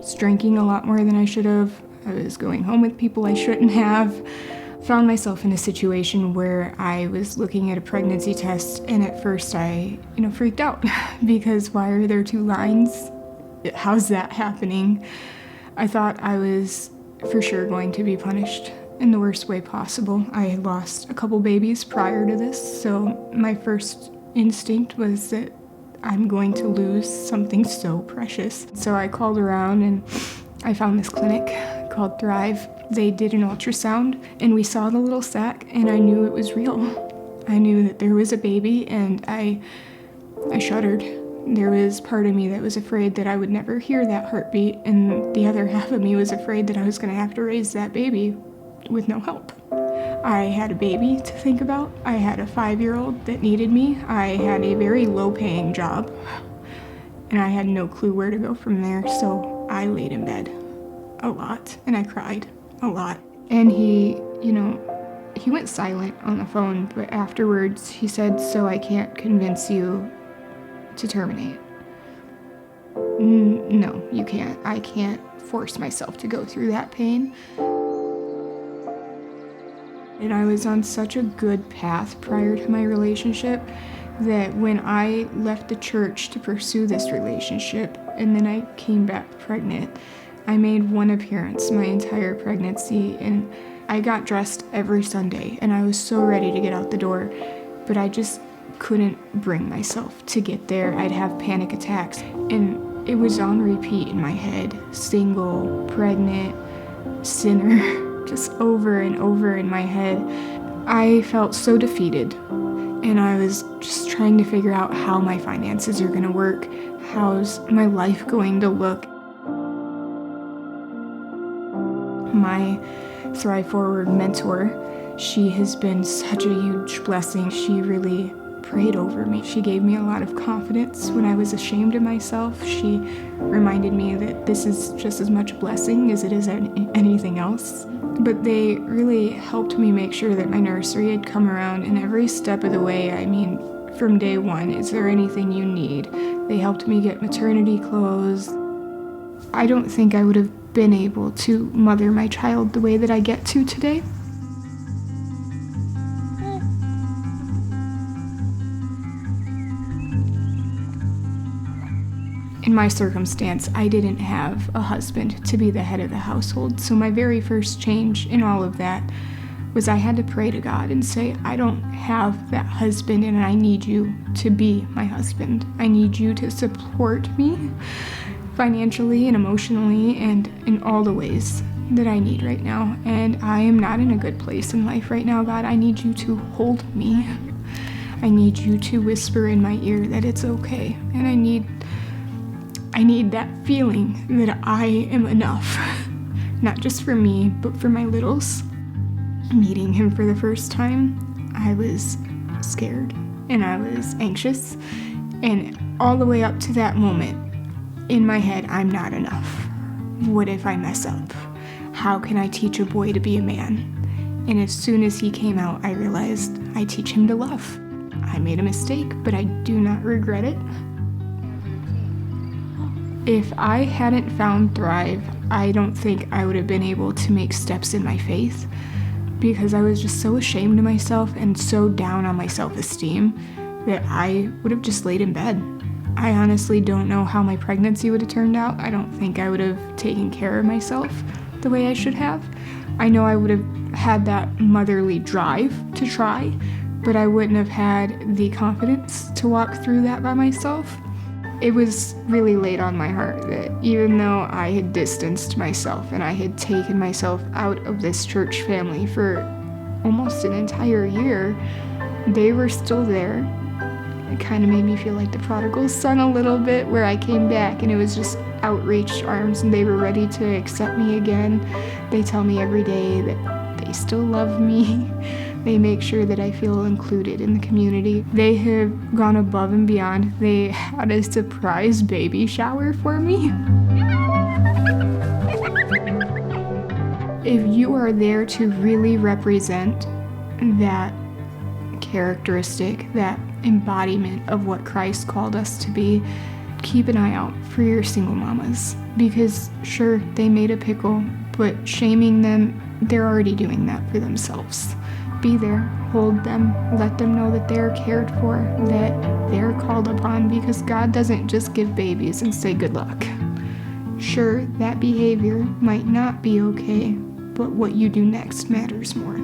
was drinking a lot more than I should have. I was going home with people I shouldn't have. Found myself in a situation where I was looking at a pregnancy test, and at first I, freaked out because why are there 2 lines? How's that happening? I thought I was for sure going to be punished in the worst way possible. I had lost a couple babies prior to this, so my first instinct was that I'm going to lose something so precious. So I called around and I found this clinic called Thrive. They did an ultrasound and we saw the little sac, and I knew it was real. I knew that there was a baby, and I shuddered. There was part of me that was afraid that I would never hear that heartbeat, and the other half of me was afraid that I was going to have to raise that baby with no help. I had a baby to think about. I had a 5-year-old that needed me. I had a very low-paying job, and I had no clue where to go from there, so I laid in bed a lot, and I cried a lot. And he went silent on the phone, but afterwards he said, "So I can't convince you to terminate?" No, you can't. I can't force myself to go through that pain. And I was on such a good path prior to my relationship that when I left the church to pursue this relationship, and then I came back pregnant, I made one appearance my entire pregnancy, and I got dressed every Sunday, and I was so ready to get out the door, but I just couldn't bring myself to get there. I'd have panic attacks, and it was on repeat in my head. Single, pregnant, sinner. Just over and over in my head. I felt so defeated, and I was just trying to figure out how my finances are gonna work. How's my life going to look? My Thrive Forward mentor, she has been such a huge blessing. She really prayed over me. She gave me a lot of confidence when I was ashamed of myself. She reminded me that this is just as much a blessing as it is anything else. But they really helped me make sure that my nursery had come around, and every step of the way, from day one, is there anything you need? They helped me get maternity clothes. I don't think I would have been able to mother my child the way that I get to today. In my circumstance, I didn't have a husband to be the head of the household, so my very first change in all of that was I had to pray to God and say, I don't have that husband, and I need you to be my husband. I need you to support me financially and emotionally and in all the ways that I need right now. And I am not in a good place in life right now, God. I need you to hold me. I need you to whisper in my ear that it's okay, and I need that feeling that I am enough, not just for me, but for my littles. Meeting him for the first time, I was scared and I was anxious, and all the way up to that moment, in my head, I'm not enough. What if I mess up? How can I teach a boy to be a man? And as soon as he came out, I realized I teach him to love. I made a mistake, but I do not regret it. If I hadn't found Thrive, I don't think I would have been able to make steps in my faith, because I was just so ashamed of myself and so down on my self-esteem that I would have just laid in bed. I honestly don't know how my pregnancy would have turned out. I don't think I would have taken care of myself the way I should have. I know I would have had that motherly drive to try, but I wouldn't have had the confidence to walk through that by myself. It was really laid on my heart that even though I had distanced myself and I had taken myself out of this church family for almost an entire year, they were still there. It kind of made me feel like the prodigal son a little bit, where I came back and it was just outreached arms and they were ready to accept me again. They tell me every day that they still love me. They make sure that I feel included in the community. They have gone above and beyond. They had a surprise baby shower for me. If you are there to really represent that characteristic, that embodiment of what Christ called us to be, keep an eye out for your single mamas, because sure, they made a pickle, but shaming them, they're already doing that for themselves. Be there, hold them, let them know that they're cared for, that they're called upon, because God doesn't just give babies and say good luck. Sure, that behavior might not be okay, but what you do next matters more.